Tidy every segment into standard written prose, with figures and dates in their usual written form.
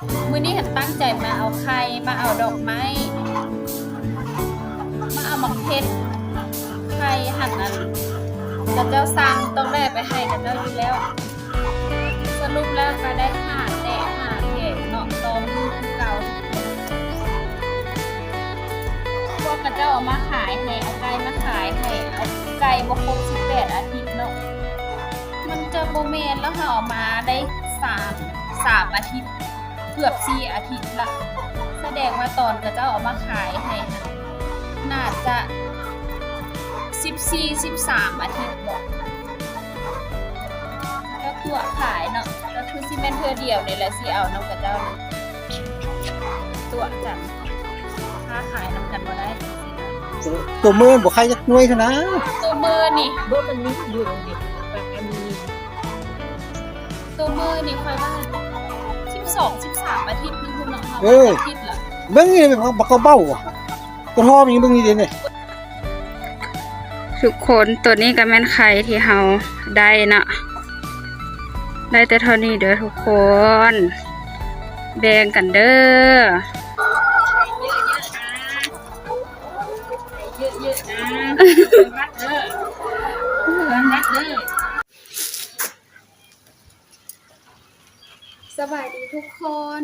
มื้อนี้เห็นตั้งใจมาเอาไข่มาเอาดอกไม้มาเอาหมักเพชรไข่หั่นนั้นกระเจ้าสั่งต้องได้ไปให้กระเจ้าอยู่แล้วสรุปแล้วก็ได้5แต่5เทเนาะตอมเก่าพวกกระเจ้าเอามาขายให้เอาไก่มาขายให้เอาไก่บ่ครบ18อาทิตย์เนาะมันจะบ่แม่นแล้วค่ะเอามาได้3อาทิตย์เกือบ4อาทิตย์ละแสดงว่าตอนกระเจ้าเอามาขายให้น่าจะ14-13อาทิตย์บ่ก็ตัวขายเนาะก็คือสิแม่นเทื่อเดียวนี่แหละสิเอานำกระเจ้าตัวจังถ้าขายนำกันบ่ได้ตัวมือบ่ใครจะหน่วยเท่านะตัวมือนี่บ่มันมีอยู่ตรงนี้แบบอันนี้ตัวมือนี่ค่อยว่า12-13อาทิตย์นึงคุณน้องอาทิตย์ละเบิ่งนี่บ่เขาเบ้าอ่ะตัวทอมีเบิ่งนี่เด้นี่ทุกคนตัวนี้ก็แม่นไข่ที่เฮาได้เนาะได้แต่เท่านี้เด้อทุกคนแบ่งกันเด้อเยอะๆนะวัดเด้อวัดเด้อสบายดีทุกคน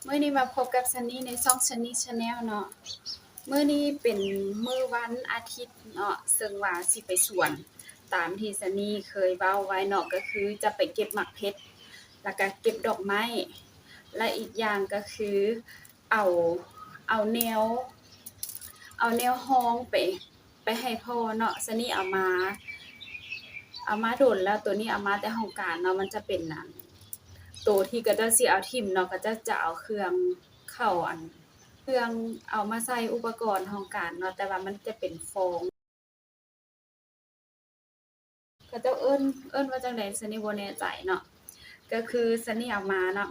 มื้อนี้มาพบกับซันนี่ในช่อง Sunny Channel เนาะมื้อนี้เป็นมื้อวันอาทิตย์เนาะซึ่งว่าสิไปสวนตามที่ซันนี่เคยเว้าไว้เนาะก็คือจะไปเก็บหมากเพชรแล้วก็เก็บดอกไม้และอีกอย่างก็คือเอาแนวห้องไปให้พ่อเนาะซันนี่เอามาโดนแล้วตัวนี้เอามาแต่ห้องการเนาะมันจะเป็นนั้นตัวที่ก็จะสิเอาทิ่มเนาะก็จะเอาเครื่องเข้าเครื่องเอามาใส่อุปกรณ์ห้องการเนาะแต่ว่ามันจะเป็นฟองก็จะเอิ้นว่าจังได๋ซันนี่บ่แน่ใจเนาะก็คือซันนี่เอามาเนาะ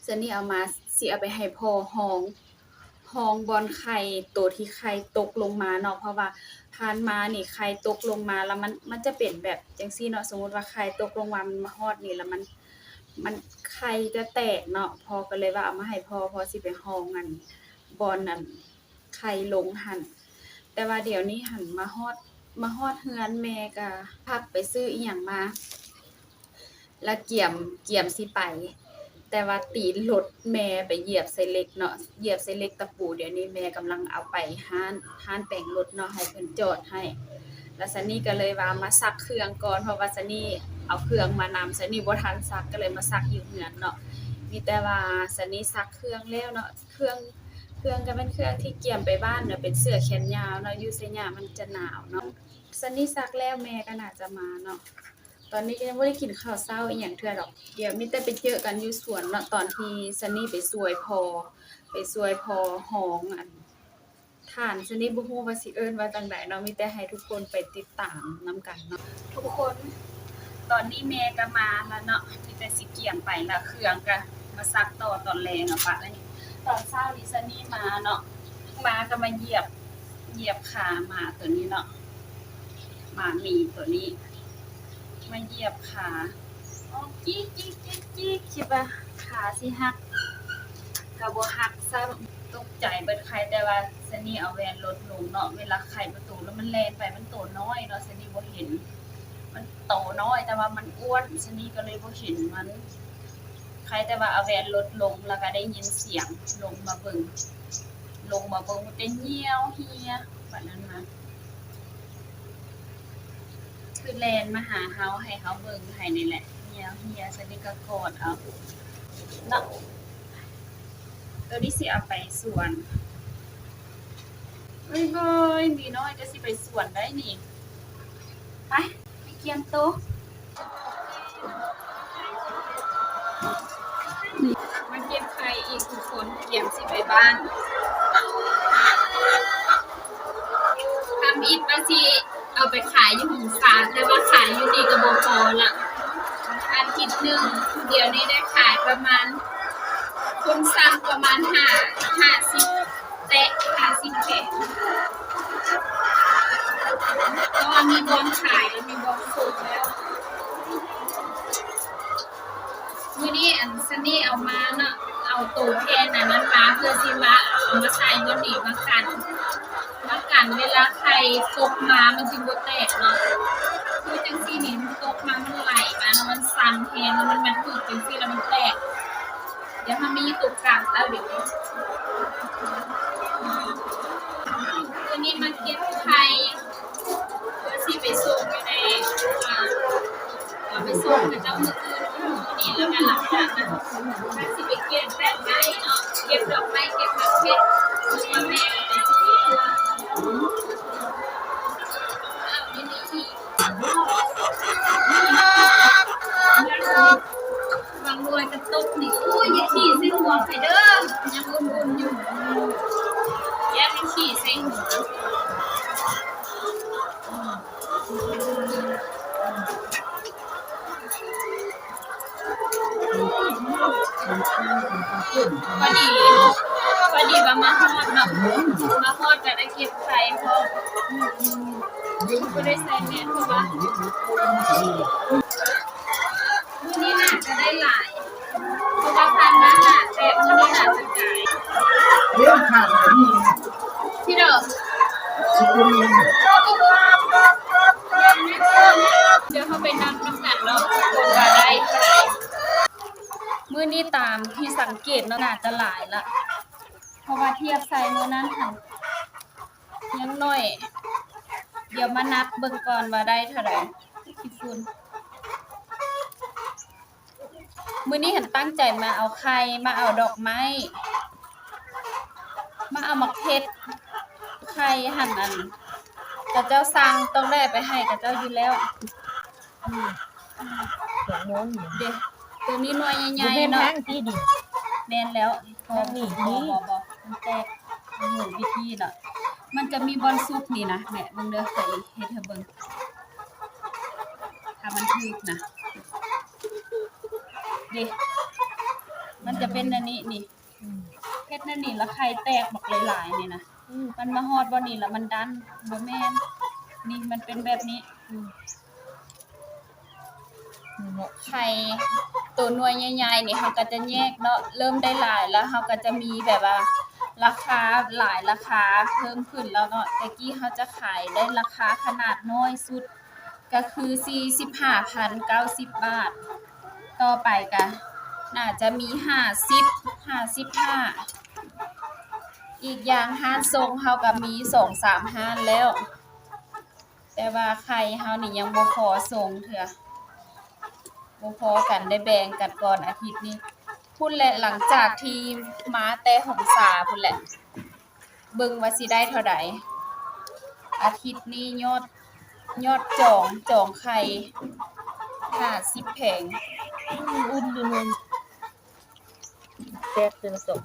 ซันนี่เอามาสิเอาไปให้พ่อห้องบอนไข่ตัวที่ไข่ตกลงมาเนาะเพราะว่าผ่านมานี่ไข่ตกลงมาแล้วมันจะเป็นแบบจังซี่เนาะสมมุติว่าไข่ตกลงมามันมาฮอดนี่แล้วมันไข่จะแตกเนาะพอก็เลยว่าเอามาให้พ่อสิไปห้องอันบอนนั่นไข่ลงหั่นแต่ว่าเดี๋ยวนี้หั่นมาฮอดเฮือนแม่ก็พักไปซื้ออีหยังมาแล้วเกี่ยมสิไปแต่ว่าตีนรถแม่ไปเหยียบใส่เหล็กเนาะเหยียบใส่เหล็กตะปูเดี๋ยวนี้แม่กำลังเอาไปห้านแปลงรถเนาะให้เพิ่นจอดให้แล้วซันนี่ก็เลยว่ามาซักเครื่องก่อนเพราะว่าซันนี่เอาเครื่องมานำซันนี่บ่ทันซักก็เลยมาซักอยู่เฮือนเนาะมีแต่ว่าซันนี่ซักเครื่องแล้วเนาะเครื่องก็เป็นเครื่องที่เกี่ยมไปบ้านเนาะเป็นเสื้อแขนยาวเนาะอยู่ไสหญ้ามันจะหนาวเนาะซันนี่ซักแล้วแม่ก็น่าจะมาเนาะตอนนี้ก็ยังบ่ได้กินข้าวเช้าอีหยังเทื่อดอกเดี๋ยวมีแต่ไปเจอกันอยู่สวนเนาะตอนที่ซันนี่ไปช่วยพ่อห้องท่านซันนี่บ่ฮู้ว่าสิเอิ้นว่าจังไดเนาะมีแต่ให้ทุกคนไปติดตามนำกันเนาะทุกคนตอนนี้แม่ก็มาแล้วเนาะมีแต่สิเกี่ยงไปแล้วเครื่องก็มาซักต่อตอนแลงอ่ะปะแล้วนี่ตอนเช้านี่ซันนี่มาเนาะมาก็มาเหยียบขาหมาตัวนี้เนาะหมาหมีตัวนี้มาเหยียบขาอ๋อจิ๊กคิดว่าขาสิหักก็บ่หักซ้ำตกใจเบิดไข่แต่ว่าซันนี่เอาแวนลดลงเนาะเวลาไข่ประตูแล้วมันแล่นไปมันโตน้อยเนาะซันนี่บ่เห็นมันโตน้อยแต่ว่ามันอ้วนซันนี่ก็เลยบ่เห็นมันใครแต่ว่าเอาแวนลดลงแล้วก็ได้ยินเสียงลงมาเบิ่งมันจะเหี่ยวเหียแบบนั้นนะคือแลนมาหาเฮาให้เฮาเบิ่งให้นี่แหละเหี่ยวซันนี่ก็กอดเอาเนาะตัวนี้สิเอาไปสวนเฮ้ยมีน้อยจะสิไปสวนได้นี่ไปเกียมโตมาเก็บไข่อีกทุกคนเกียมสิไปบ้านทำอีกว่าสิเอาไปขายอยู่หงสาแต่ว่าขายอยู่นี่ก็บ่พอละอาทิตย์นึงเดี๋ยวนี้ได้ขายประมาณคนสั่งประมาณ50แตะ50แกะก็มีบอลขายแล้วมีบอลสูงแล้ว มื้อนี้อันซันนี่เอามาเนาะเอาตู้แค่นั้นมาเพื่อสิมาเอามาใส่บนนี้มากันเวลาใครตกมามันสิบ่แตกเนาะคือจังซี่นี่มันตกมามันไหลมาแล้วมันสั่นแฮงแล้วมันถูกจังซี่แล้วมันแตกเดี๋ยวถ้ามีตุกกลางแล้วเดี๋ยววันนี้มาเก็บไข่เพื่อสิไปส่งไปในเอาไปส่งกับเจ้ามืออื่นนี่แล้วกันหลังจากนั้นถ้าสิไปเก็บแป้งไม้เนาะเก็บดอกไม้เก็บผักเพชรมาแม่ไปสิเอานี่อีกวางรวยกระตุกนี่อุ้ยอย่าขี่ใส่หัวไปเด้อยังอุ่นๆอยู่อย่าไปขี่ใส่หัวพอดีว่ามาฮอดเนาะมาฮอดจะได้เก็บไข่เพราะก็ได้ใส่แมสเพราะว่ามื้อนี้น่าจะได้หลายเพราะว่าพันนั้นน่ะแต่มื้อนี้น่าจะจ่ายที่เด้อเดี๋ยวเขาไปนับน้ำหนักเนาะคนว่าได้เท่าไหร่มื้อนี้ตามที่สังเกตเนาะน่าจะหลายละเพราะว่าเทียบใส่มื้อนั้นหั่นยังน้อย เดี๋ยวมานับเบิ่งก่อนว่าได้เท่าไหร่พี่ฝุ่นมื้อนี้หันตั้งใจมาเอาไข่มาเอาดอกไม้มาเอาหมกเพชรไข่หั่นอันกับเจ้าสั่งต้องได้ไปให้กับเจ้าอยู่แล้วเดี๋ยวตัวนี้หน่วยใหญ่ๆเนาะแน่นแล้วพอนี่บ่มันแตกมันหมุนวิธีเนาะมันจะมีบอลซุปนี่นะแม่เบิ่งเด้อใส่เฮ็ดให้เบิ่งถ้ามันถึกนะดิมันจะเป็นอันนี้นี่เฮ็ดนั่นนี่แล้วไข่แตกบักหลายๆนี่นะมันมาฮอดบ่นี่แล้วมันดันบ่แม่นนี่มันเป็นแบบนี้ไข่ตัวหน่วยใหญ่ๆนี่เฮาก็จะแยกเนาะเริ่มได้หลายแล้วเฮาก็จะมีแบบว่าราคาหลายราคาเพิ่มขึ้นแล้วเนาะแต่กี้เฮาจะขายได้ราคาขนาดน้อยสุดก็คือ 45,090 บาทต่อไปก็น่าจะมี50 55อีกอย่างห้านทรงเฮาก็มี 2-3 ห้านแล้ว แต่ว่าไข่เฮานี่ยังบ่พอส่งเทื่อบ่พอกันได้แบ่งกันก่อนอาทิตย์นี้พุ่นแหละหลังจากที่มาแต่หงสาพุ่นแหละเบิ่งว่าสิได้เท่าใดอาทิตย์นี้ยอดจองไข่50แผงอุ่นอยู่นึงแตกจนสม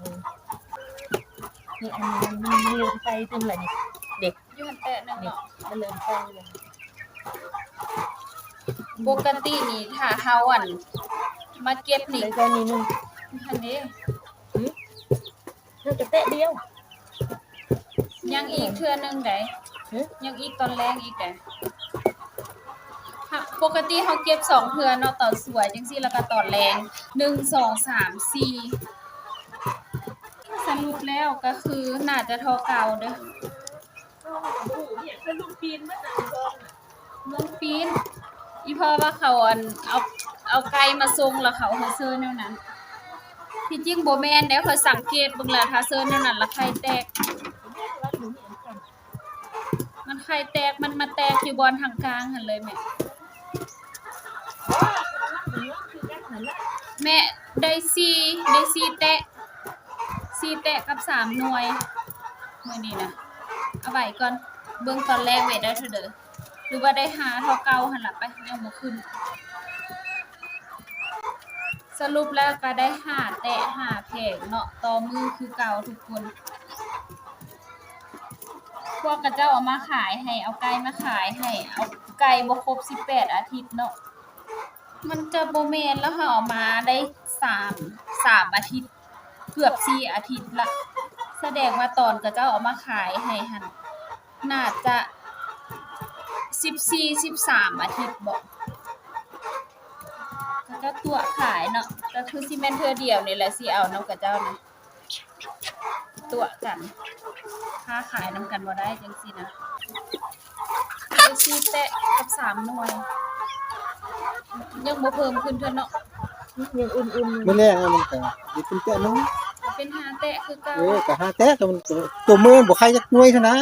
นี่อันนี้มันเริ่มไปจนละนี่เด็ก อยู่หั่นแต่นึงเนาะ มันเริ่มไปเลย ปกตินี่ถ้าเฮาอันมาเก็บนี่ เลยก็นี่นึง อันนี้ เธอจะแตะเดียว ยังอีกเทื่อนึงได้ยังอีกตอนแรงอีกได้ปกติเฮาเก็บ2เทื่อเนาะตอนสวยจังซี่แล้วก็ตอนแรง1 2 3 4สรุปแล้วก็คือน่าจะเท่าเก่าเด้อ เป็นลูกปีนมาจากกอง ลุงปีนอีพ่อว่าเขาอันเอาไก่มาส่งแล้วเขาเซิร์นแนวนั้นที่จริงบ่แม่นเด้เขาสังเกตเบิ่งแล้วถ้าเซิร์นแนวนั้นแล้วไข่แตกมันไข่แตกมันมาแตกอยู่บอนทางกลางหั่นเลยแม่ได้4แตะกับ3หน่วยมื้อนี้นะเอาไว้ก่อนเบิ่งตอนแรกไว้ได้เท่าเด้อหรือว่าได้5เท่าเก่าหั่นล่ะไปยังบ่ขึ้นสรุปแล้วก็ได้5แตะ5แผงเนาะต่อมือคือเก่าทุกคนพวกกระเจ้าเอามาขายให้เอาไก่มาขายให้เอาไก่บ่ครบ18อาทิตย์เนาะมันจะบ่แม่นแล้วเฮาเอามาได้3อาทิตย์เกือบ4อาทิตย์ละแสดงว่าตอนกระเจ้าเอามาขายให้หั่นน่าจะ14 13อาทิตย์บ่ก็ตัวขายเนาะ ก็คือสิแม่นเทื่อเดียวนี่แหละสิเอานำกับเจ้านะตัวกันค้าขายนำกันบ่ได้จังซี่นะได้สิแตะกับ3หน่วยยังบ่เพิ่มขึ้นเท่าเนาะ ยังอุ่นๆ มื้อแรกมันก็สิเป็นแตะนึง เป็น5แตะคือเก่า ก็หาแตะก็มันตัวมือบ่ใครจักหน่วยเท่านะ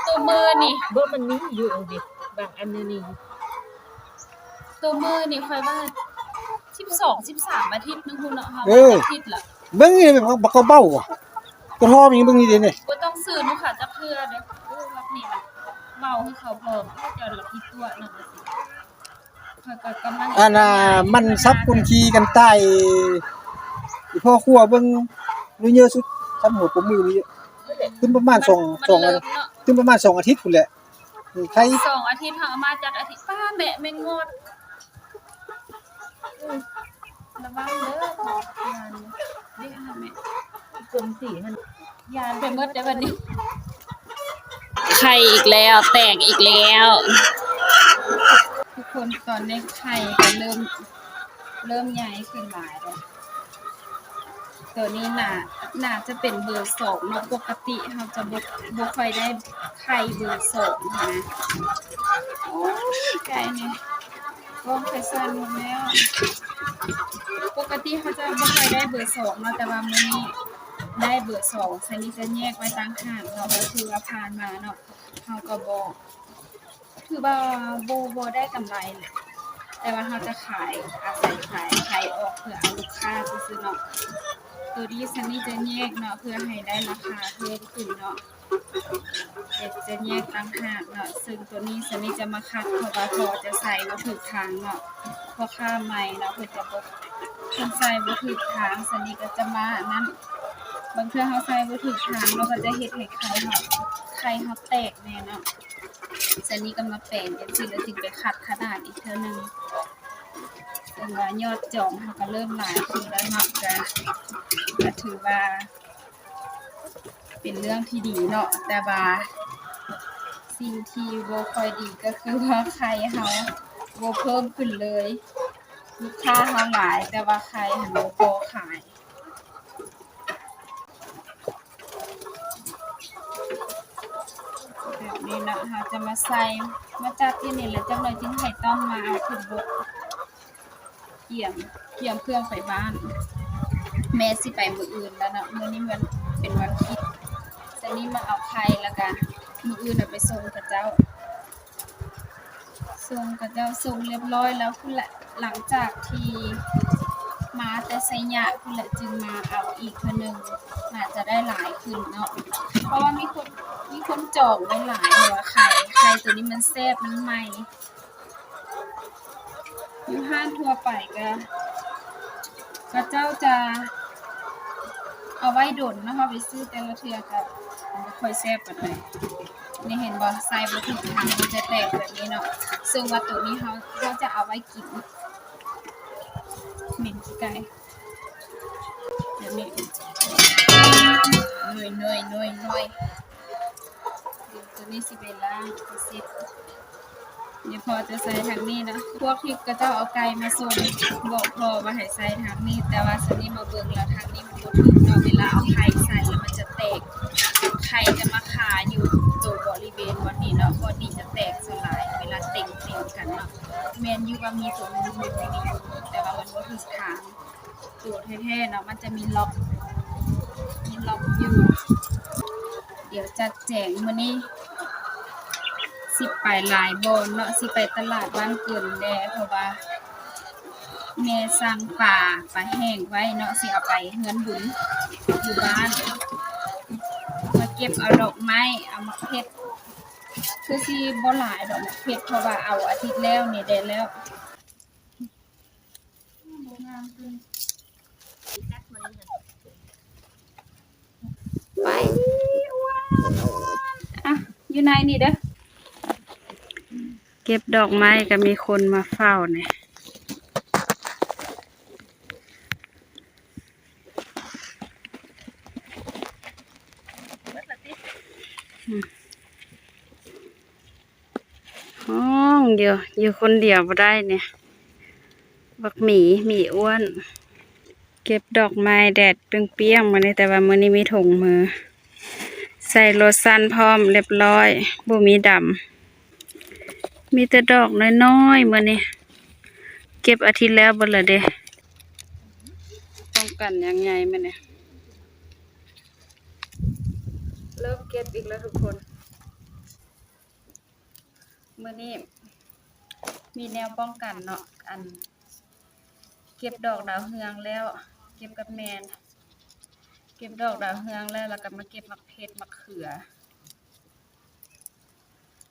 ตัวมือนี่ บ่มันมีอยู่เอาดิบางอันนี่ ตัวมือนี่ค่อยว่า12 13อาทิตย์นึงพุ่นเนาะเฮาอาทิตย์ละ เบิ่งนี่บักเขาเบ้าอ่ะกระท่อมีเบิ่งนี่เด้นี่ บ่ต้องซื้อเนาะค่ะจักเทื่อเด้แบบนี้ล่ะเมาให้เขาเพิ่มเจ้าละผิดตัวนั่นน่ะสิค่อยก็กำลัง อันน่ะมันซับคุณคีกันใต้อีพ่อครัวเบิ่งรู้เยอะสุดซับหมดปมือนี่ขึ้นประมาณ2 ขึ้นประมาณ2อาทิตย์พุ่นแหละใคร 2อาทิตย์เฮาเอามาจักอาทิตย์ป้าแม่แม่งงอดระวังเด้อยานเด้ค่ะแม่ จนสีมัน ยานไปหมดเด้อบัดนี้ไข่อีกแล้วแตกอีกแล้วทุกคนตอนนี้ไข่ก็เริ่มใหญ่ขึ้นหลายแล้วตัวนี้น่าจะเป็นเบอร์2เนาะปกติเฮาจะบ่ค่อยได้ไข่เบอร์2นะโอ้ยไก่นี่วงไปสั่นหมดแล้วปกติเขาจะบ่ค่อยได้เบอร์2เนาะแต่ว่ามื้อนี้ได้เบอร์2ซันนี่จะแยกไว้ต่างหากเนาะก็คือว่าผ่านมาเนาะเฮาก็บ่คือว่าบ่ได้กำไรแหละแต่ว่าเฮาจะขายอาศัยขายออกเพื่อเอาลูกค้าซื่อๆเนาะตัวนี้ซันนี่จะแยกเนาะเพื่อให้ได้ราคาเพิ่มขึ้นเนาะจะแยกต่างหากเนาะซึ่งตัวนี้ซันนี่จะมาคัดเพราะว่าพอจะใส่บ่ถูกทางเนาะเพราะค่าใหม่เนาะเพิ่นจะบ่เพิ่นใส่บ่ถูกทางซันนี่ก็จะมาอันนั้นบางเทื่อเฮาใส่บ่ถูกทางเราก็จะเฮ็ดให้ไข่เฮาแตกแน่เนาะซันนี่ก็มาแปลงจังซี่แล้วจึงไปคัดขนาดอีกเทื่อนึงซึ่งว่ายอดจองเฮาก็เริ่มหลายขึ้นแล้วเนาะก็ถือว่าเป็นเรื่องที่ดีเนาะแต่ว่าสิ่งที่บ่ค่อยดีก็คือว่าไข่เฮาบ่เพิ่มขึ้นเลยลูกค้าเฮาหลายแต่ว่าไข่หันบ่พอขายแบบนี้เนาะเฮาจะมาใส่มาจัดที่นี่แล้วจักหน่อยจึงให้ต้องมาเอาขึ้นรถเกี่ยมเครื่องไปบ้าน แม่สิไปมื้ออื่นแล้วเนาะมื้อนี้มันเป็นวันคิดซันนี่มาเอาไข่แล้วก็มื้ออื่นน่ะไปส่งกับเจ้าส่งเรียบร้อยแล้วพุ่นแหละหลังจากที่มาแต่ไสยะพุ่นแหละจึงมาเอาอีกเทื่อนึงน่าจะได้หลายขึ้นเนาะเพราะว่ามีคนจองไว้หลายหัวไข่ตัวนี้มันแซ่บมันใหม่อยู่ห้างทั่วไปก็เจ้าจะเอาไว้ดนนะคะไปซื้อแต่ละเทื่อก็บ่ค่อยแซ่บปานใดนี่เห็นบ่ใส่บ่ถูกทางมันจะแตกแบบนี้เนาะซึ่งว่าตัวนี้เราจะเอาไว้กินเหม็นขี้ไก่แบบนี้หน่อยตัวนี้สิไปล้างไปเสร็จนี่พอจะใส่ทางนี้นะพวกที่ก็เจ้าเอาไก่มาส่งบอกพอว่าให้ใส่ทางนี้แต่ว่าสันนี้มาเบิ่งแล้วทางนี้มันบ่ถูกเนาะเวลาเอาไข่ใส่แล้วมันจะแตกไข่จะมาคาอยู่ตัวบริเวณวันนี้เนาะวันนี้จะแตกสลายเวลาเต่งกันเนาะแม่นอยู่ว่ามีตัวนึงอยู่ในนี้แต่ว่ามันบ่ถูกทางตัวแท้ๆเนาะมันจะมีล็อกอยู่เดี๋ยวจัดแจงมื้อนี้สิไปหลายบอนเนาะสิไปตลาดบ้านเกินแดเพราะว่าแม่สั่งปลาแห้งไว้เนาะสิเอาไปเฮือนบุญอยู่บ้านมาเก็บเอาดอกไม้เอามาเฮ็ดคือสิบ่หลายดอกเฮ็ดเพราะว่าเอาอาทิตย์แล้วนี่ได้แล้วไปอ่ะอยู่ไหนนี่เด้อเก็บดอกไม้ก็มีคนมาเฝ้าเนี่ยห้องเดียวอยู่คนเดียวบ่ได้เนี่ยบักหมีอ้วน เก็บดอกไม้แดดเปรี้ยงๆมาเลยแต่ว่ามื้อนี้มีถุงมือ ใส่โลชั่นพร้อมเรียบร้อยบ่มีดำมีแต่ดอกน้อยๆมื้อนี้เก็บอาทิตย์แล้วเบิดละเด้ป้องกันอย่างใหญ่มื้อนี้เริ่มเก็บอีกแล้วทุกคนมื้อนี้มีแนวป้องกันเนาะอันเก็บดอกดาวเฮืองแล้วเก็บกับแมนเก็บดอกดาวเฮืองแล้วก็มาเก็บมักเพชรมักเขือ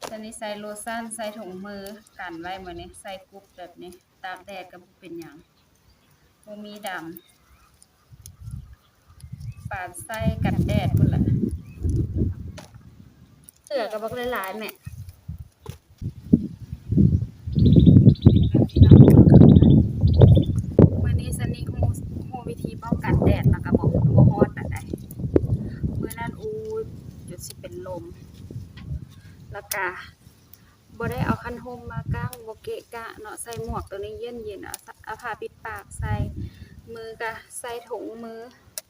ตอนนี้ใส่โลชั่นใส่ถุงมือกันไว้มื้อนี้ใส่กรุ๊ปแบบนี้ตากแดดก็บ่เป็นหยังบ่มีดำปาดใส่กันแดดพุ่นล่ะเสือก็บักหลายๆแม่มื้อนี้ซันนี่ฮู้วิธีป้องกันแดดแล้วก็บ่ฮ้อนปานใดมื้อนั้นจุดสิเป็นลมแล้วก็บ่ได้เอาคันห่มมากางบ่เกะกะเนาะใส่หมวกตัวนี้เย็นๆเอาผ้าปิดปากใส่มือก็ใส่ถุงมือ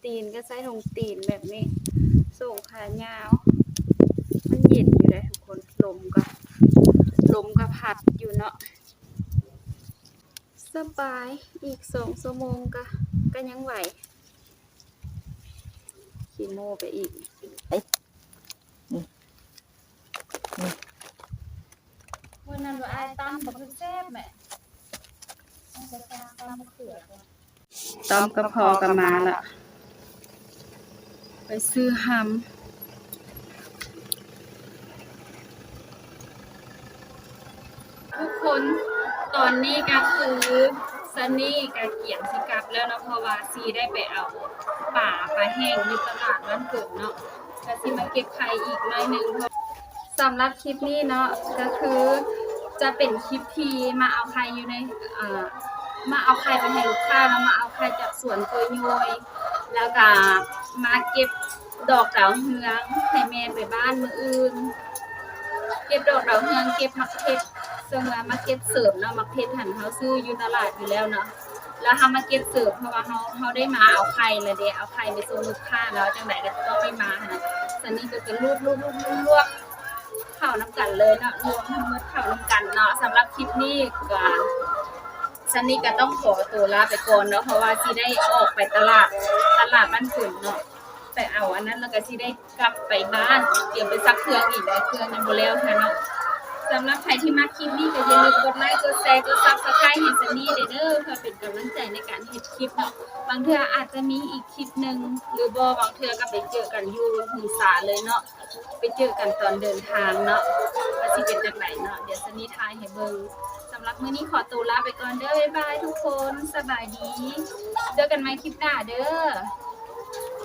ตีนก็ใส่ถุงตีนแบบนี้ส่งขายาวมันเย็นอยู่เลยทุกคนลมก็พัดอยู่เนาะสบายอีก2 ชั่วโมงก็ยังไหวขี้โมไปอีกวันนั้นว่าไอ้ตำบักแซ่บแม่ต้มก็พอกันมาละไปซื้อหำทุกคนตอนนี้ก็คือซันนี่ก็เกี่ยงสิกลับแล้วเนาะเพราะว่าซีได้ไปเอาป่าปลาแห้งอยู่ตลาดบ้านเกิดเนาะก็สิมาเก็บไข่อีกหน่อยนึงสำหรับคลิปนี้เนาะก็คือจะเป็นคลิปที่มาเอาไข่อยู่ในมาเอาไข่ไปให้ลูกค้าแล้วมาเอาไข่จากสวนตัวย่อยแล้วก็มาเก็บดอกดาวเฮืองให้แม่ไปบ้านมื้ออื่นเก็บดอกดาวเฮืองเก็บมักเพชรซึ่งว่ามาเก็บเสริมเนาะมักเพชรหันเฮาซื้ออยู่ตลาดอยู่แล้วเนาะแล้วเฮามาเก็บเสริมเพราะว่าเฮาได้มาเอาไข่แล้วเด้เอาไข่ไปส่งลูกค้าแล้วจังได๋ก็ต้องได้มาหั่นน่ะซันนี่ก็จะลวกเข้าน้ำกันเลยเนาะรวมทั้งหมดเข้าน้ำกันเนาะสำหรับคลิปนี้ก็ซันนี่ก็ต้องขอตัวลาไปก่อนเนาะเพราะว่าสิได้ออกไปตลาดบ้านขุนเนาะไปเอาอันนั้นแล้วก็สิได้กลับไปบ้านเตรียมไปซักเครื่องอีกแล้วเครื่องยังบ่แล้วค่ะเนาะสำหรับใครที่มาคลิปนี้ก็อย่าลืมกดไลค์กดแชร์กด Subscribe ให้ซันนี่เด้อเพื่อเป็นกำลังใจในการเฮ็ดคลิปเนาะบางเทื่ออาจจะมีอีกคลิปนึงหรือบ่บางเทื่อก็ไปเจอกันอยู่หูสาเลยเนาะไปเจอกันตอนเดินทางเนาะว่าสิเป็นจังไดเนาะเดี๋ยวซันนี่ถ่ายให้เบิ่งสำหรับมื้อนี้ขอตัวลาไปก่อนเด้อบ๊ายบายทุกคนสบายดีเจอกันใหม่คลิปหน้าเด้อ